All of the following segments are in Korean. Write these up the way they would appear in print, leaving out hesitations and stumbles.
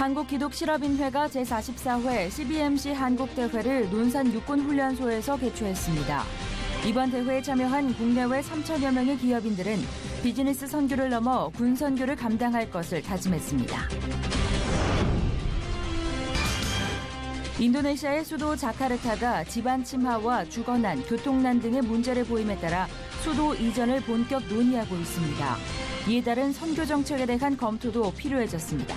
한국기독실업인회가 제44회 CBMC 한국대회를 논산 육군훈련소에서 개최했습니다. 이번 대회에 참여한 국내외 3천여 명의 기업인들은 비즈니스 선교를 넘어 군 선교를 감당할 것을 다짐했습니다. 인도네시아의 수도 자카르타가 지반 침하와 주거난, 교통난 등의 문제를 보임에 따라 수도 이전을 본격 논의하고 있습니다. 이에 따른 선교 정책에 대한 검토도 필요해졌습니다.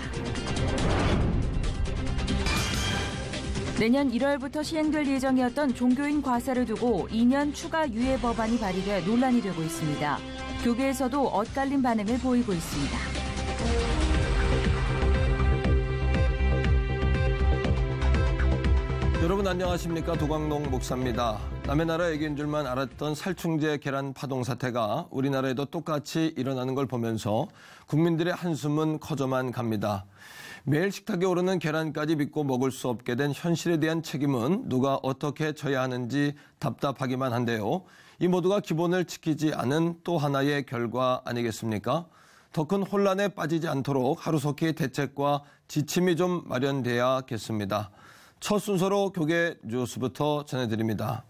내년 1월부터 시행될 예정이었던 종교인 과세를 두고 2년 추가 유예 법안이 발의돼 논란이 되고 있습니다. 교계에서도 엇갈린 반응을 보이고 있습니다. 여러분 안녕하십니까? 도광농 목사입니다. 남의 나라 얘기인 줄만 알았던 살충제 계란 파동 사태가 우리나라에도 똑같이 일어나는 걸 보면서 국민들의 한숨은 커져만 갑니다. 매일 식탁에 오르는 계란까지 믿고 먹을 수 없게 된 현실에 대한 책임은 누가 어떻게 져야 하는지 답답하기만 한데요. 이 모두가 기본을 지키지 않은 또 하나의 결과 아니겠습니까? 더 큰 혼란에 빠지지 않도록 하루속히 대책과 지침이 좀 마련돼야겠습니다. 첫 순서로 교계 뉴스부터 전해드립니다.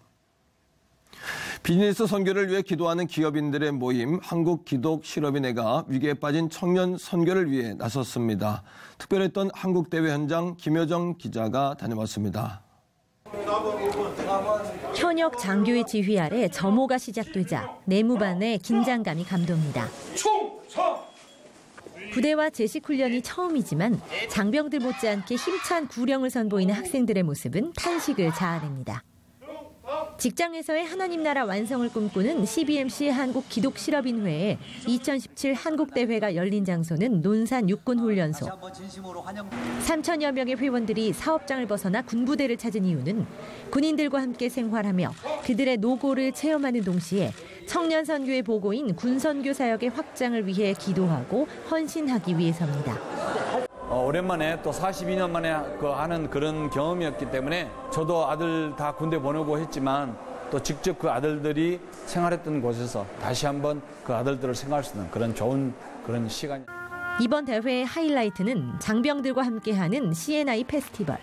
비즈니스 선교를 위해 기도하는 기업인들의 모임 한국기독실업인회가 위기에 빠진 청년 선교를 위해 나섰습니다. 특별했던 한국대회 현장 김효정 기자가 다녀왔습니다. 현역 장교의 지휘 아래 점호가 시작되자 내무반의 긴장감이 감돕니다. 부대와 제식 훈련이 처음이지만 장병들 못지않게 힘찬 구령을 선보이는 학생들의 모습은 탄식을 자아냅니다. 직장에서의 하나님 나라 완성을 꿈꾸는 CBMC 한국기독실업인회에 2017 한국대회가 열린 장소는 논산 육군훈련소. 3천여 명의 회원들이 사업장을 벗어나 군부대를 찾은 이유는 군인들과 함께 생활하며 그들의 노고를 체험하는 동시에 청년 선교의 보고인 군선교 사역의 확장을 위해 기도하고 헌신하기 위해서입니다. 오랜만에 또 42년 만에 하는 그런 경험이었기 때문에 저도 아들 다 군대 보내고 했지만 또 직접 그 아들들이 생활했던 곳에서 다시 한번 그 아들들을 생각할 수 있는 그런 좋은 그런 시간. 이번 대회의 하이라이트는 장병들과 함께하는 CNI 페스티벌.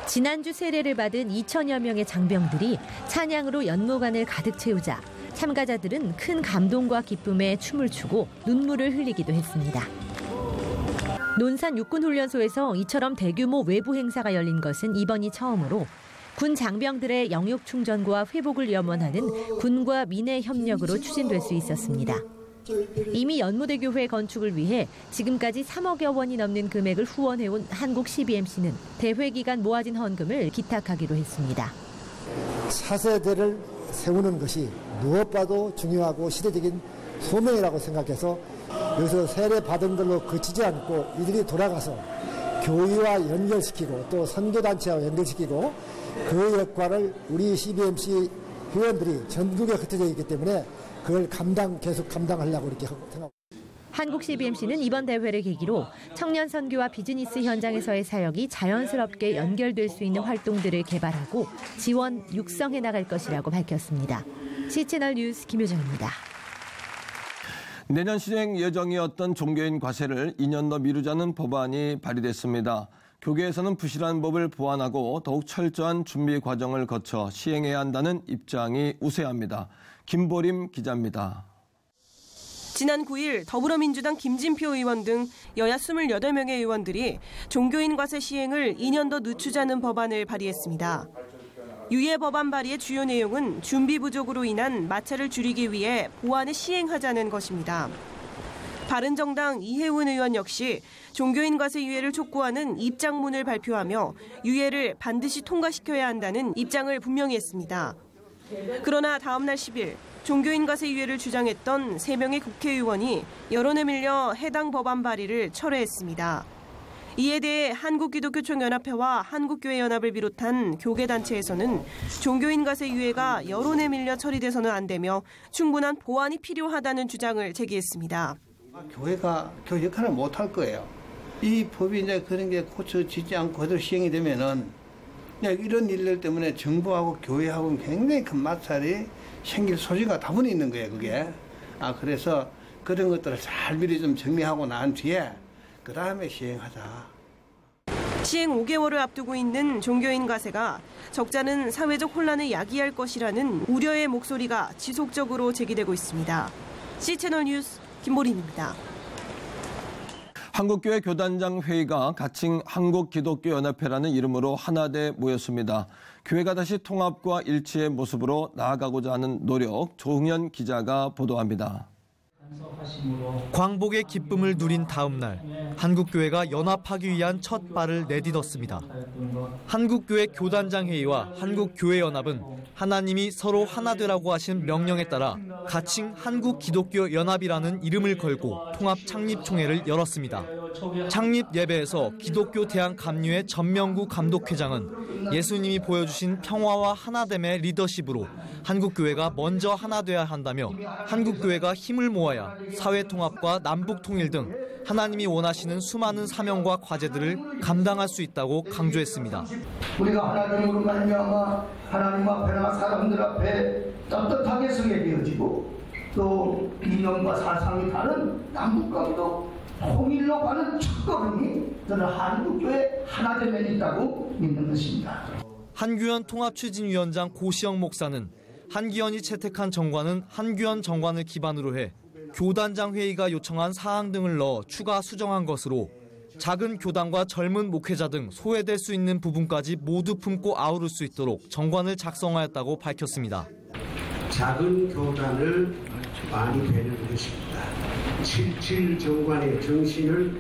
지난주 세례를 받은 2천여 명의 장병들이 찬양으로 연무관을 가득 채우자 참가자들은 큰 감동과 기쁨에 춤을 추고 눈물을 흘리기도 했습니다. 논산 육군훈련소에서 이처럼 대규모 외부 행사가 열린 것은 이번이 처음으로 군 장병들의 영역 충전과 회복을 염원하는 군과 민의 협력으로 추진될 수 있었습니다. 이미 연무대교회 건축을 위해 지금까지 3억여 원이 넘는 금액을 후원해온 한국 CBMC는 대회 기간 모아진 헌금을 기탁하기로 했습니다. 차세대를 세우는 것이 무엇보다도 중요하고 시대적인 소명이라고 생각해서 여기서 세례 받은 걸로 그치지 않고 이들이 돌아가서 교회와 연결시키고 또 선교단체와 연결시키고 그 역할을 우리 CBMC 회원들이 전국에 흩어져 있기 때문에 그걸 계속 감당하려고 이렇게 생각합니다. 한국 CBMC는 이번 대회를 계기로 청년 선교와 비즈니스 현장에서의 사역이 자연스럽게 연결될 수 있는 활동들을 개발하고 지원, 육성해 나갈 것이라고 밝혔습니다. CCNR 뉴스 김효정입니다. 내년 시행 예정이었던 종교인 과세를 2년 더 미루자는 법안이 발의됐습니다. 교계에서는 부실한 법을 보완하고 더욱 철저한 준비 과정을 거쳐 시행해야 한다는 입장이 우세합니다. 김보림 기자입니다. 지난 9일 더불어민주당 김진표 의원 등 여야 28명의 의원들이 종교인 과세 시행을 2년 더 늦추자는 법안을 발의했습니다. 유예 법안 발의의 주요 내용은 준비 부족으로 인한 마찰을 줄이기 위해 보완을 시행하자는 것입니다. 바른정당 이해운 의원 역시 종교인 과세 유예를 촉구하는 입장문을 발표하며 유예를 반드시 통과시켜야 한다는 입장을 분명히 했습니다. 그러나 다음 날 10일 종교인 과세 유예를 주장했던 3명의 국회의원이 여론에 밀려 해당 법안 발의를 철회했습니다. 이에 대해 한국기독교총연합회와 한국교회연합을 비롯한 교계단체에서는 종교인 과세 유예가 여론에 밀려 처리돼서는 안 되며 충분한 보완이 필요하다는 주장을 제기했습니다. 교회가 교회 역할을 못할 거예요. 이 법이 이제 그런 게 고쳐지지 않고 그대로 시행이 되면은 이런 일들 때문에 정부하고 교회하고 굉장히 큰 마찰이 생길 소지가 다분히 있는 거예요, 그게. 그래서 그런 것들을 잘 미리 좀 정리하고 난 뒤에 그 다음에 시행하자. 시행 5개월을 앞두고 있는 종교인 과세가 적자는 사회적 혼란을 야기할 것이라는 우려의 목소리가 지속적으로 제기되고 있습니다. C채널 뉴스 김보린입니다. 한국교회 교단장 회의가 가칭 한국기독교연합회라는 이름으로 한화돼 모였습니다. 교회가 다시 통합과 일치의 모습으로 나아가고자 하는 노력, 조흥현 기자가 보도합니다. 광복의 기쁨을 누린 다음 날 한국교회가 연합하기 위한 첫 발을 내딛었습니다. 한국교회 교단장 회의와 한국교회연합은 하나님이 서로 하나 되라고 하신 명령에 따라 가칭 한국기독교연합이라는 이름을 걸고 통합 창립총회를 열었습니다. 창립 예배에서 기독교 대한 감리회 전명구 감독회장은 예수님이 보여주신 평화와 하나됨의 리더십으로 한국교회가 먼저 하나 돼야 한다며 한국교회가 힘을 모아야 사회 통합과 남북 통일 등 하나님이 원하시는 수많은 사명과 과제들을 감당할 수 있다고 강조했습니다. 우리가 하나님으로 말미암아 하나님 앞에나 사람들 앞에 떳떳하게 서게 되어지고 또 이념과 사상이 다른 남북과도 통일로 가는 첫걸음이 저는 한국교회 하나됨에 있다고 믿는 것입니다. 한규현 통합추진위원장 고시영 목사는 한기현이 채택한 정관은 한규현 정관을 기반으로 해 교단장 회의가 요청한 사항 등을 넣어 추가 수정한 것으로 작은 교단과 젊은 목회자 등 소외될 수 있는 부분까지 모두 품고 아우를 수 있도록 정관을 작성하였다고 밝혔습니다. 작은 교단을 많이 되는 것입니다. 77 정관의 정신을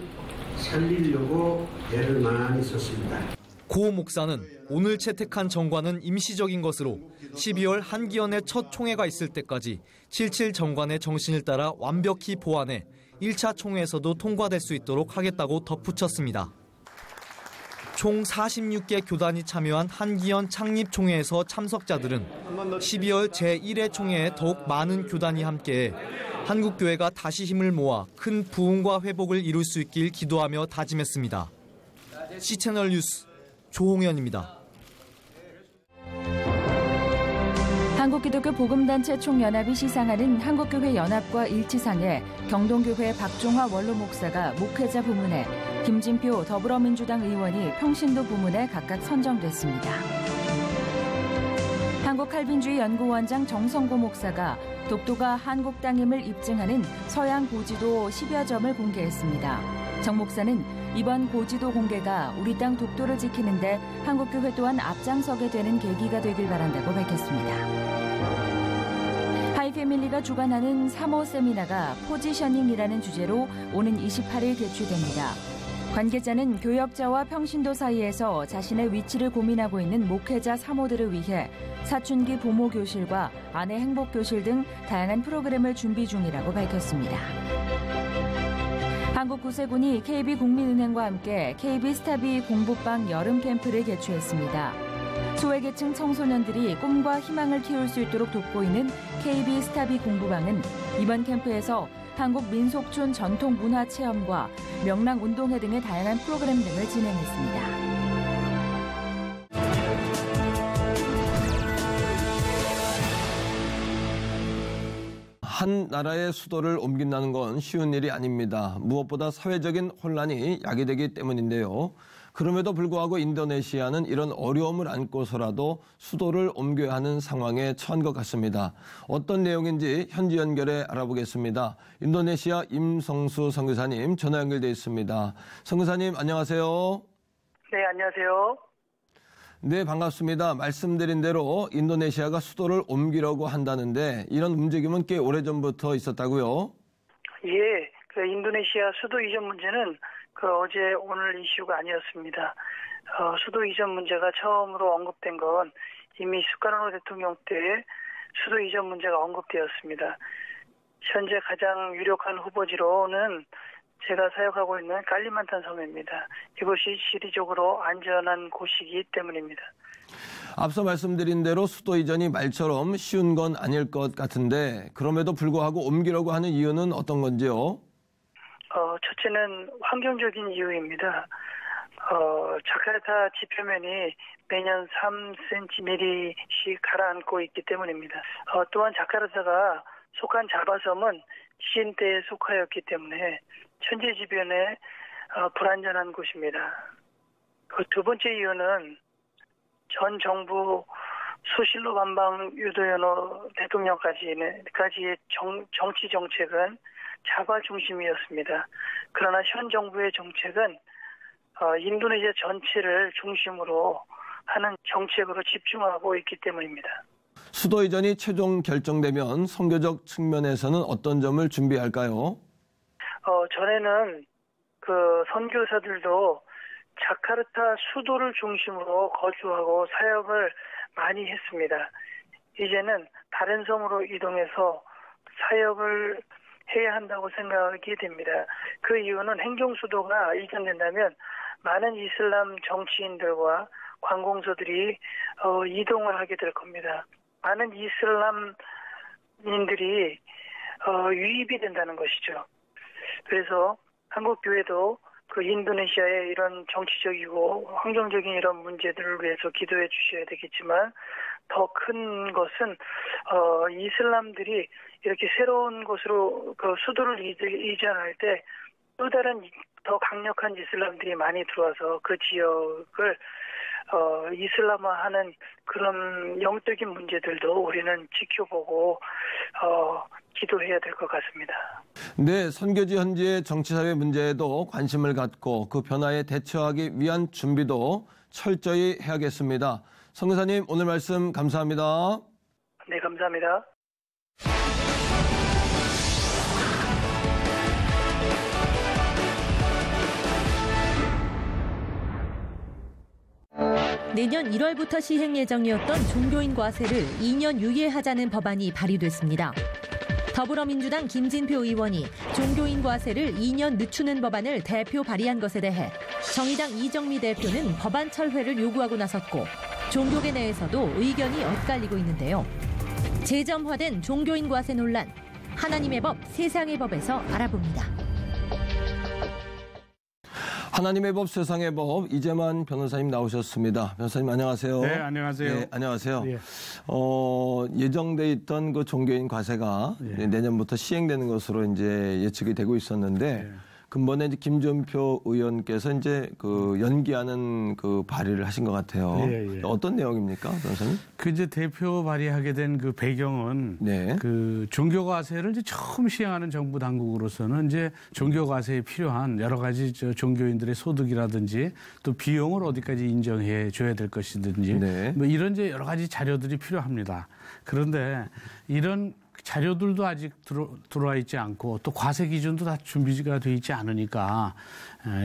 살리려고 애를 많이 썼습니다. 고 목사는 오늘 채택한 정관은 임시적인 것으로 12월 한기현의 첫 총회가 있을 때까지 77 정관의 정신을 따라 완벽히 보완해 1차 총회에서도 통과될 수 있도록 하겠다고 덧붙였습니다. 총 46개 교단이 참여한 한기현 창립총회에서 참석자들은 12월 제1회 총회에 더욱 많은 교단이 함께해 한국교회가 다시 힘을 모아 큰 부흥과 회복을 이룰 수 있길 기도하며 다짐했습니다. C채널 뉴스 조홍현입니다. 한국기독교 복음단체 총연합이 시상하는 한국교회 연합과 일치상에 경동교회 박종화 원로 목사가 목회자 부문에, 김진표 더불어민주당 의원이 평신도 부문에 각각 선정됐습니다. 한국칼빈주의연구원장 정성고 목사가 독도가 한국 땅임을 입증하는 서양 고지도 10여 점을 공개했습니다. 정 목사는 이번 고지도 공개가 우리 땅 독도를 지키는데 한국교회 또한 앞장서게 되는 계기가 되길 바란다고 밝혔습니다. 하이패밀리가 주관하는 3호 세미나가 포지셔닝이라는 주제로 오는 28일 개최됩니다. 관계자는 교역자와 평신도 사이에서 자신의 위치를 고민하고 있는 목회자 사모들을 위해 사춘기 부모 교실과 아내 행복 교실 등 다양한 프로그램을 준비 중이라고 밝혔습니다. 한국구세군이 KB국민은행과 함께 KB스타비 공부방 여름 캠프를 개최했습니다. 소외계층 청소년들이 꿈과 희망을 키울 수 있도록 돕고 있는 KB스타비 공부방은 이번 캠프에서 한국 민속촌 전통 문화 체험과 명랑 운동회 등의 다양한 프로그램 등을 진행했습니다. 한 나라의 수도를 옮긴다는 건 쉬운 일이 아닙니다. 무엇보다 사회적인 혼란이 야기되기 때문인데요. 그럼에도 불구하고 인도네시아는 이런 어려움을 안고서라도 수도를 옮겨야 하는 상황에 처한 것 같습니다. 어떤 내용인지 현지 연결해 알아보겠습니다. 인도네시아 임성수 선교사님 전화 연결돼 있습니다. 선교사님 안녕하세요. 네, 안녕하세요. 네, 반갑습니다. 말씀드린 대로 인도네시아가 수도를 옮기려고 한다는데 이런 움직임은 꽤 오래전부터 있었다고요? 예, 인도네시아 수도 이전 문제는 어제 오늘 이슈가 아니었습니다. 수도 이전 문제가 처음으로 언급된 건 이미 수카르노 대통령 때 수도 이전 문제가 언급되었습니다. 현재 가장 유력한 후보지로는 제가 사역하고 있는 칼리만탄 섬입니다. 이곳이 지리적으로 안전한 곳이기 때문입니다. 앞서 말씀드린 대로 수도 이전이 말처럼 쉬운 건 아닐 것 같은데 그럼에도 불구하고 옮기려고 하는 이유는 어떤 건지요? 첫째는 환경적인 이유입니다. 자카르타 지표면이 매년 3cm씩 가라앉고 있기 때문입니다. 또한 자카르타가 속한 자바섬은 지진 때에 속하였기 때문에 천재지변에 불안전한 곳입니다. 그 두 번째 이유는 전 정부 수실로 반방 유도연호 대통령까지의 정치 정책은 자가 중심이었습니다. 그러나 현 정부의 정책은 인도네시아 전체를 중심으로 하는 정책으로 집중하고 있기 때문입니다. 수도 이전이 최종 결정되면 선교적 측면에서는 어떤 점을 준비할까요? 전에는 그 선교사들도 자카르타 수도를 중심으로 거주하고 사역을 많이 했습니다. 이제는 다른 섬으로 이동해서 사역을 해야 한다고 생각이 됩니다. 그 이유는 행정수도가 이전된다면 많은 이슬람 정치인들과 관공서들이 이동을 하게 될 겁니다. 많은 이슬람인들이 유입이 된다는 것이죠. 그래서 한국교회도 그 인도네시아의 이런 정치적이고 환경적인 이런 문제들을 위해서 기도해 주셔야 되겠지만 더 큰 것은 이슬람들이 이렇게 새로운 곳으로 그 수도를 이전할 때 또 다른 더 강력한 이슬람들이 많이 들어와서 그 지역을 이슬람화하는 그런 영적인 문제들도 우리는 지켜보고 기도해야 될 것 같습니다. 네, 선교지 현지의 정치사회 문제에도 관심을 갖고 그 변화에 대처하기 위한 준비도 철저히 해야겠습니다. 선교사님, 오늘 말씀 감사합니다. 네, 감사합니다. 내년 1월부터 시행 예정이었던 종교인 과세를 2년 유예하자는 법안이 발의됐습니다. 더불어민주당 김진표 의원이 종교인 과세를 2년 늦추는 법안을 대표 발의한 것에 대해 정의당 이정미 대표는 법안 철회를 요구하고 나섰고 종교계 내에서도 의견이 엇갈리고 있는데요. 재점화된 종교인 과세 논란, 하나님의 법, 세상의 법에서 알아봅니다. 하나님의 법, 세상의 법, 이재만 변호사님 나오셨습니다. 변호사님 안녕하세요. 네, 안녕하세요. 네, 안녕하세요. 네. 예정돼 있던 그 종교인 과세가 내년부터 시행되는 것으로 이제 예측이 되고 있었는데 근본에 이제 김진표 의원께서 이제 그 연기하는 그 발의를 하신 것 같아요. 어떤 내용입니까, 변호사님? 그 이제 대표 발의하게 된 그 배경은 그 종교 과세를 이제 처음 시행하는 정부 당국으로서는 이제 종교 과세에 필요한 여러 가지 종교인들의 소득이라든지 또 비용을 어디까지 인정해 줘야 될 것이든지 뭐 이런 이제 여러 가지 자료들이 필요합니다. 그런데 이런 자료들도 아직 들어와 있지 않고 또 과세 기준도 다 준비가 돼 있지 않으니까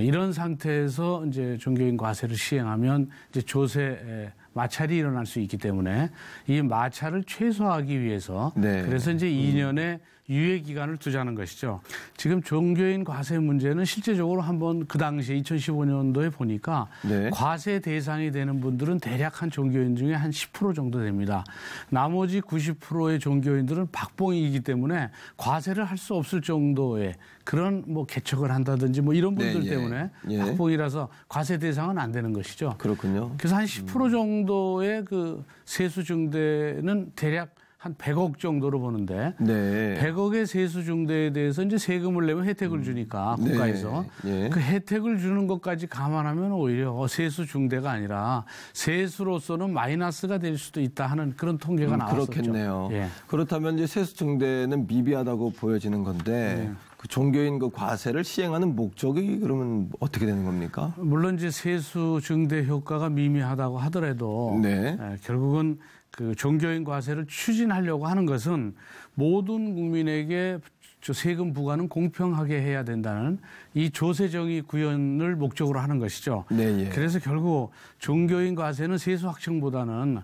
이런 상태에서 이제 종교인 과세를 시행하면 이제 조세 마찰이 일어날 수 있기 때문에 이 마찰을 최소화하기 위해서 그래서 이제 2년의 유예 기간을 두자는 것이죠. 지금 종교인 과세 문제는 실제적으로 한번 그 당시에 2015년도에 보니까 과세 대상이 되는 분들은 대략 한 종교인 중에 한 10% 정도 됩니다. 나머지 90%의 종교인들은 박봉이기 때문에 과세를 할 수 없을 정도의 그런 뭐 개척을 한다든지 뭐 이런 분들 때문에 박봉이라서 과세 대상은 안 되는 것이죠. 그렇군요. 그래서 한 10% 정도의 그 세수 증대는 대략 한 100억 정도로 보는데 100억의 세수 중대에 대해서 이제 세금을 내면 혜택을 주니까 국가에서 그 혜택을 주는 것까지 감안하면 오히려 세수 중대가 아니라 세수로서는 마이너스가 될 수도 있다 하는 그런 통계가 나왔었죠. 그렇겠네요. 그렇다면 이제 세수 중대는 미비하다고 보여지는 건데 그 종교인 그 과세를 시행하는 목적이 그러면 어떻게 되는 겁니까? 물론 이제 세수 증대 효과가 미미하다고 하더라도 결국은 그 종교인 과세를 추진하려고 하는 것은 모든 국민에게 세금 부과는 공평하게 해야 된다는 이 조세정의 구현을 목적으로 하는 것이죠. 그래서 결국 종교인 과세는 세수 확정보다는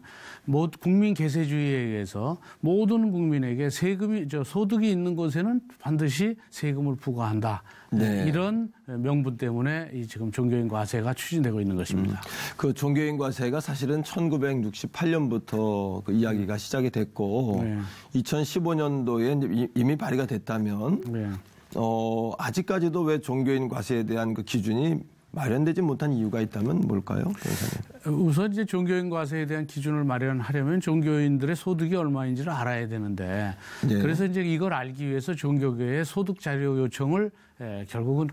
국민 계세주의에 의해서 모든 국민에게 세금이 소득이 있는 곳에는 반드시 세금을 부과한다. 이런 명분 때문에 이 지금 종교인 과세가 추진되고 있는 것입니다. 그 종교인 과세가 사실은 1968년부터 그 이야기가 시작이 됐고 2015년도에 이미 발의가 됐다면 아직까지도 왜 종교인 과세에 대한 그 기준이 마련되지 못한 이유가 있다면 뭘까요? 우선 이제 종교인 과세에 대한 기준을 마련하려면 종교인들의 소득이 얼마인지를 알아야 되는데 그래서 이제 이걸 알기 위해서 종교계에 소득 자료 요청을 결국은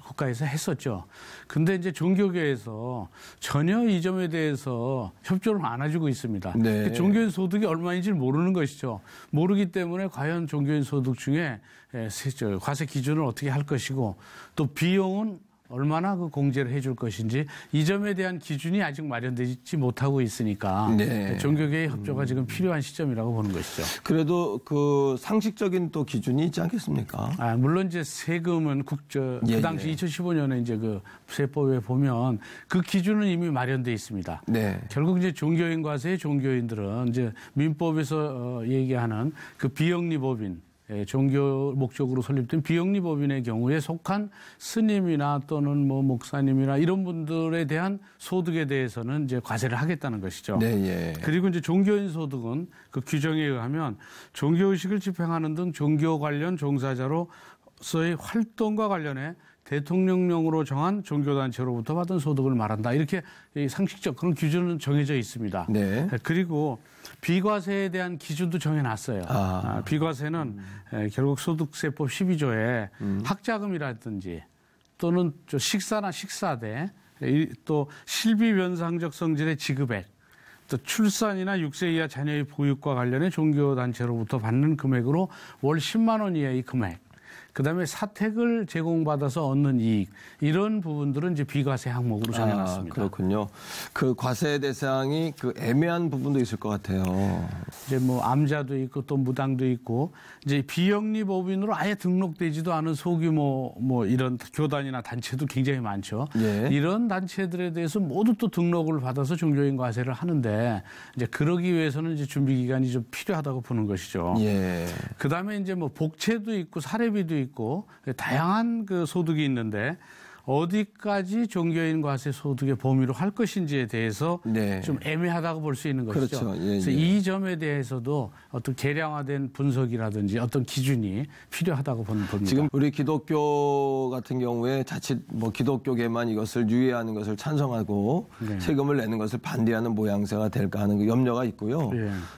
국가에서 했었죠. 근데 이제 종교계에서 전혀 이 점에 대해서 협조를 안 해주고 있습니다. 네. 종교인 소득이 얼마인지 모르는 것이죠. 모르기 때문에 과연 종교인 소득 중에 과세 기준을 어떻게 할 것이고 또 비용은 얼마나 그 공제를 해줄 것인지 이 점에 대한 기준이 아직 마련되지 못하고 있으니까 네. 종교계의 협조가 지금 필요한 시점이라고 보는 것이죠. 그래도 그 상식적인 또 기준이 있지 않겠습니까? 물론 이제 세금은 그 당시 2015년에 이제 그 세법에 보면 그 기준은 이미 마련돼 있습니다. 네. 결국 이제 종교인 과세의 종교인들은 이제 민법에서 얘기하는 그 비영리법인 종교 목적으로 설립된 비영리법인의 경우에 속한 스님이나 또는 뭐 목사님이나 이런 분들에 대한 소득에 대해서는 이제 과세를 하겠다는 것이죠. 네, 예. 그리고 이제 종교인 소득은 그 규정에 의하면 종교의식을 집행하는 등 종교 관련 종사자로서의 활동과 관련해 대통령령으로 정한 종교단체로부터 받은 소득을 말한다. 이렇게 상식적 그런 기준은 정해져 있습니다. 네. 그리고 비과세에 대한 기준도 정해놨어요. 비과세는 결국 소득세법 12조에 학자금이라든지 또는 식사나 식사대 또 실비변상적 성질의 지급액 또 출산이나 6세 이하 자녀의 보육과 관련해 종교단체로부터 받는 금액으로 월 10만 원 이하의 금액 그다음에 사택을 제공받아서 얻는 이익 이런 부분들은 이제 비과세 항목으로 정해놨습니다. 그렇군요. 그 과세 대상이 그 애매한 부분도 있을 것 같아요. 이제 뭐 암자도 있고 또 무당도 있고 이제 비영리법인으로 아예 등록되지도 않은 소규모 뭐 이런 교단이나 단체도 굉장히 많죠. 예. 이런 단체들에 대해서 모두 또 등록을 받아서 종교인 과세를 하는데 이제 그러기 위해서는 이제 준비 기간이 좀 필요하다고 보는 것이죠. 예. 그다음에 이제 뭐 복채도 있고 사례비도 있고 다양한 그 소득이 있는데 어디까지 종교인 과세 소득의 범위로 할 것인지에 대해서 좀 애매하다고 볼 수 있는 것이죠. 그렇죠. 예, 그래서 이 점에 대해서도 어떤 개량화된 분석이라든지 어떤 기준이 필요하다고 봅니다. 지금 우리 기독교 같은 경우에 자칫 뭐 기독교계만 이것을 유예하는 것을 찬성하고 세금을 내는 것을 반대하는 모양새가 될까 하는 그 염려가 있고요.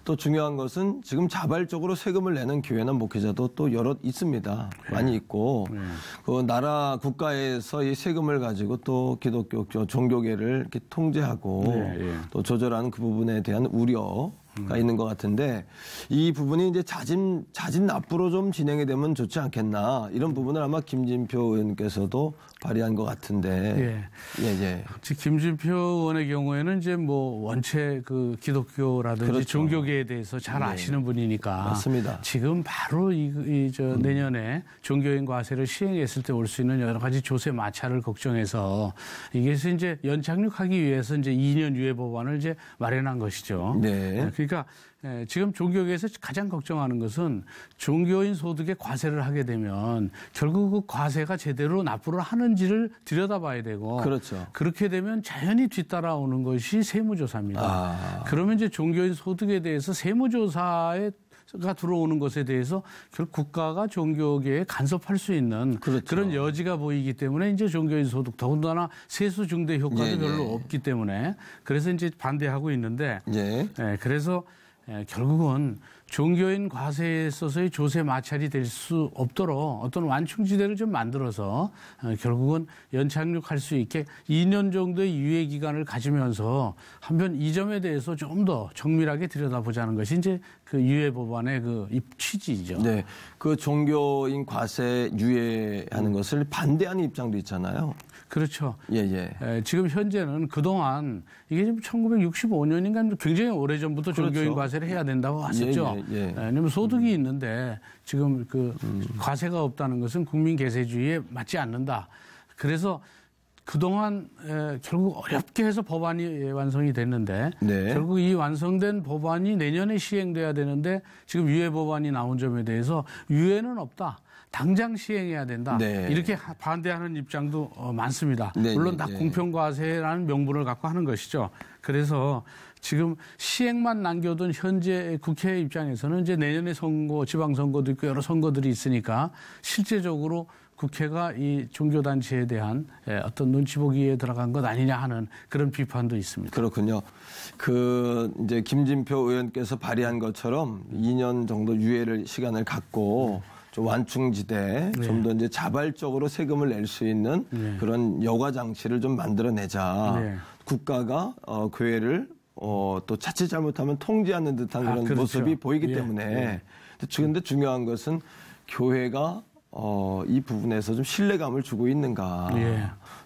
또 중요한 것은 지금 자발적으로 세금을 내는 교회나 목회자도 또 여럿 있습니다. 많이 있고 그 나라 국가에서 이 세금을 가지고 또 기독교 종교계를 이렇게 통제하고 또 조절하는 그 부분에 대한 우려가 있는 것 같은데 이 부분이 이제 자진 납부로 좀 진행이 되면 좋지 않겠나 이런 부분을 아마 김진표 의원께서도 발의한 것 같은데. 김진표 의원의 경우에는 이제 뭐 원체 그 기독교라든지 종교계에 대해서 잘 아시는 분이니까. 맞습니다. 지금 바로 내년에 종교인 과세를 시행했을 때 올 수 있는 여러 가지 조세 마찰을 걱정해서 이게서 이제 연착륙하기 위해서 이제 2년 유예 법안을 이제 마련한 것이죠. 그러니까 지금 종교계에서 가장 걱정하는 것은 종교인 소득에 과세를 하게 되면 결국 그 과세가 제대로 납부를 하는지를 들여다봐야 되고 그렇게 되면 자연히 뒤따라오는 것이 세무조사입니다. 그러면 이제 종교인 소득에 대해서 세무조사에 가 들어오는 것에 대해서 결국 국가가 종교계에 간섭할 수 있는 그런 여지가 보이기 때문에 이제 종교인 소득 더군다나 세수 중대 효과도 별로 없기 때문에 그래서 이제 반대하고 있는데 그래서 결국은 종교인 과세에 있어서의 조세 마찰이 될 수 없도록 어떤 완충지대를 좀 만들어서 결국은 연착륙할 수 있게 2년 정도의 유예 기간을 가지면서 한편 이 점에 대해서 좀 더 정밀하게 들여다보자는 것이 이제 그 유예 법안의 그 취지죠. 네, 그 종교인 과세 유예하는 것을 반대하는 입장도 있잖아요. 그렇죠. 지금 현재는 그동안 이게 지금 1965년인가 굉장히 오래전부터 종교인 과세를 해야 된다고 왔었죠. 왜냐하면 소득이 있는데 지금 그 과세가 없다는 것은 국민 계세주의에 맞지 않는다. 그래서 그동안 결국 어렵게 해서 법안이 완성이 됐는데 결국 이 완성된 법안이 내년에 시행돼야 되는데 지금 유예 법안이 나온 점에 대해서 유예는 없다. 당장 시행해야 된다. 이렇게 반대하는 입장도 많습니다. 물론 다 공평과세라는 명분을 갖고 하는 것이죠. 그래서 지금 시행만 남겨둔 현재 국회 입장에서는 이제 내년에 선거, 지방선거도 있고 여러 선거들이 있으니까 실제적으로 국회가 이 종교단체에 대한 어떤 눈치 보기에 들어간 것 아니냐 하는 그런 비판도 있습니다. 그렇군요. 그 이제 김진표 의원께서 발의한 것처럼 2년 정도 유예를 시간을 갖고 좀 완충지대, 네. 좀 더 이제 자발적으로 세금을 낼 수 있는 네. 그런 여가 장치를 좀 만들어내자. 네. 국가가 교회를 또 자칫 잘못하면 통제하는 듯한 그런 그렇죠. 모습이 보이기 예. 때문에. 그런데 중요한 것은 교회가 이 부분에서 좀 신뢰감을 주고 있는가. 예.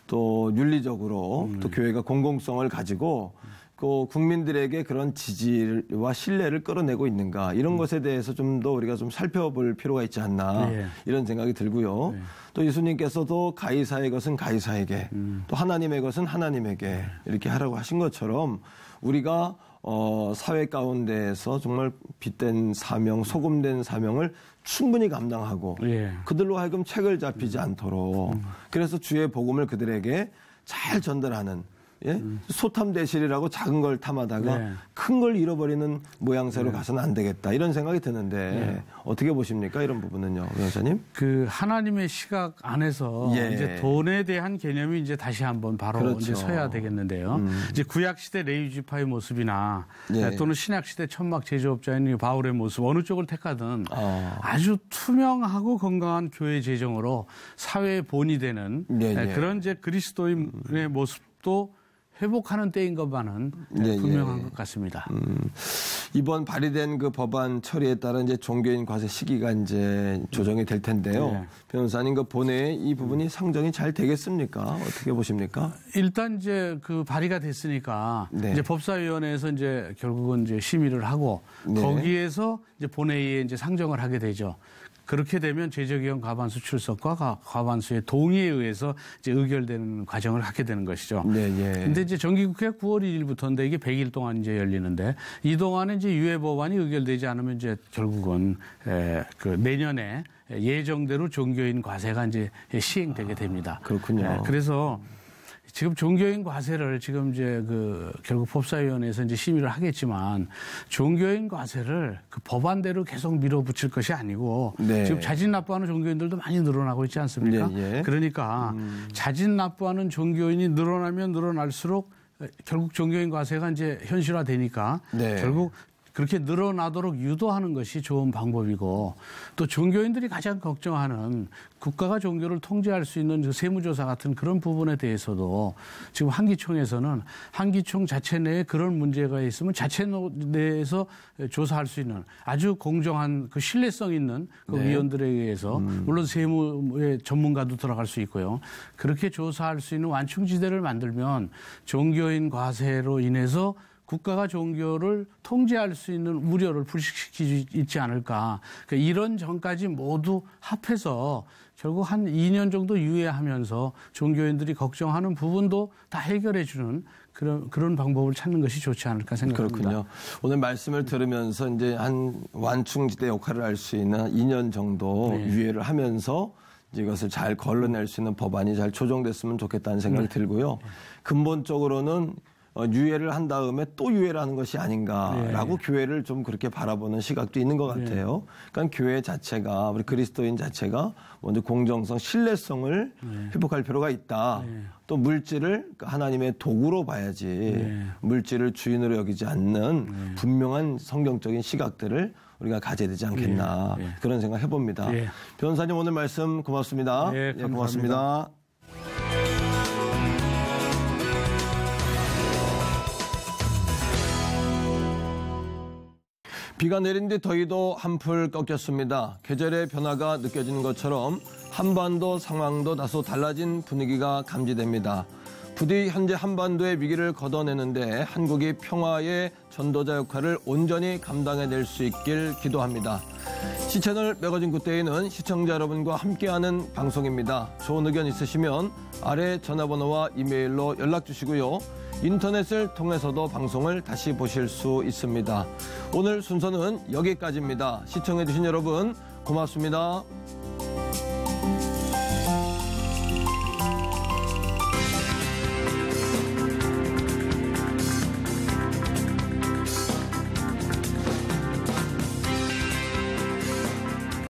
또 윤리적으로 또 교회가 공공성을 가지고 그 국민들에게 그런 지지와 신뢰를 끌어내고 있는가 이런 것에 대해서 좀 더 우리가 좀 살펴볼 필요가 있지 않나 예. 이런 생각이 들고요. 또 예수님께서도 가이사의 것은 가이사에게 또 하나님의 것은 하나님에게 이렇게 하라고 하신 것처럼 우리가 사회 가운데에서 정말 빛된 사명, 소금된 사명을 충분히 감당하고 예. 그들로 하여금 책을 잡히지 않도록 그래서 주의 복음을 그들에게 잘 전달하는 예? 소탐대실이라고 작은 걸 탐하다가 네. 큰 걸 잃어버리는 모양새로 가서는 안 되겠다 이런 생각이 드는데 어떻게 보십니까 이런 부분은요, 변호사님? 그 하나님의 시각 안에서 이제 돈에 대한 개념이 이제 다시 한번 바로 그렇죠. 이제 서야 되겠는데요. 이제 구약 시대 레위 지파의 모습이나 또는 신약 시대 천막 제조업자인 바울의 모습 어느 쪽을 택하든 아주 투명하고 건강한 교회 재정으로 사회의 본이 되는 그런 이제 그리스도인의 모습도 회복하는 때인 것만은 분명한 것 같습니다. 이번 발의된 그 법안 처리에 따라 이제 종교인 과세 시기가 이제 조정이 될 텐데요. 변호사님 그 본회에 이 부분이 상정이 잘 되겠습니까? 어떻게 보십니까? 일단 이제 그 발의가 됐으니까 이제 법사위원회에서 이제 결국은 이제 심의를 하고 거기에서 이제 본회의에 이제 상정을 하게 되죠. 그렇게 되면 재적의원 과반수 출석과 과반수의 동의에 의해서 이제 의결되는 과정을 갖게 되는 것이죠. 근데 이제 정기국회가 9월 1일부터인데 이게 100일 동안 이제 열리는데 이 동안에 이제 유예 법안이 의결되지 않으면 이제 결국은 그 내년에 예정대로 종교인 과세가 이제 시행되게 됩니다. 그렇군요. 그래서 지금 종교인 과세를 지금 이제 결국 법사위원회에서 이제 심의를 하겠지만 종교인 과세를 그 법안대로 계속 밀어붙일 것이 아니고 지금 자진 납부하는 종교인들도 많이 늘어나고 있지 않습니까? 그러니까 자진 납부하는 종교인이 늘어나면 늘어날수록 결국 종교인 과세가 이제 현실화되니까 결국 그렇게 늘어나도록 유도하는 것이 좋은 방법이고 또 종교인들이 가장 걱정하는 국가가 종교를 통제할 수 있는 그 세무조사 같은 그런 부분에 대해서도 지금 한기총에서는 한기총 자체 내에 그런 문제가 있으면 자체 내에서 조사할 수 있는 아주 공정한 그 신뢰성 있는 그 위원들에 의해서 물론 세무의 전문가도 들어갈 수 있고요. 그렇게 조사할 수 있는 완충지대를 만들면 종교인 과세로 인해서 국가가 종교를 통제할 수 있는 우려를 불식시키지 있지 않을까. 그러니까 이런 점까지 모두 합해서 결국 한 2년 정도 유예하면서 종교인들이 걱정하는 부분도 다 해결해 주는 그런 방법을 찾는 것이 좋지 않을까 생각합니다. 그렇군요. 오늘 말씀을 들으면서 이제 한 완충지대 역할을 할 수 있는 2년 정도 유예를 하면서 이것을 잘 걸러낼 수 있는 법안이 잘 조정됐으면 좋겠다는 생각이 들고요. 근본적으로는 유예를 한 다음에 또 유예를 하는 것이 아닌가라고 교회를 좀 그렇게 바라보는 시각도 있는 것 같아요. 그러니까 교회 자체가 우리 그리스도인 자체가 먼저 공정성, 신뢰성을 회복할 필요가 있다. 또 물질을 하나님의 도구로 봐야지 물질을 주인으로 여기지 않는 분명한 성경적인 시각들을 우리가 가져야 되지 않겠나 그런 생각 해봅니다. 변호사님 오늘 말씀 고맙습니다. 고맙습니다. 비가 내린 뒤 더위도 한풀 꺾였습니다. 계절의 변화가 느껴지는 것처럼 한반도 상황도 다소 달라진 분위기가 감지됩니다. 부디 현재 한반도의 위기를 걷어내는데 한국이 평화의 전도자 역할을 온전히 감당해낼 수 있길 기도합니다. 시채널 매거진 굿데이는 시청자 여러분과 함께하는 방송입니다. 좋은 의견 있으시면 아래 전화번호와 이메일로 연락 주시고요. 인터넷을 통해서도 방송을 다시 보실 수 있습니다. 오늘 순서는 여기까지입니다. 시청해주신 여러분 고맙습니다.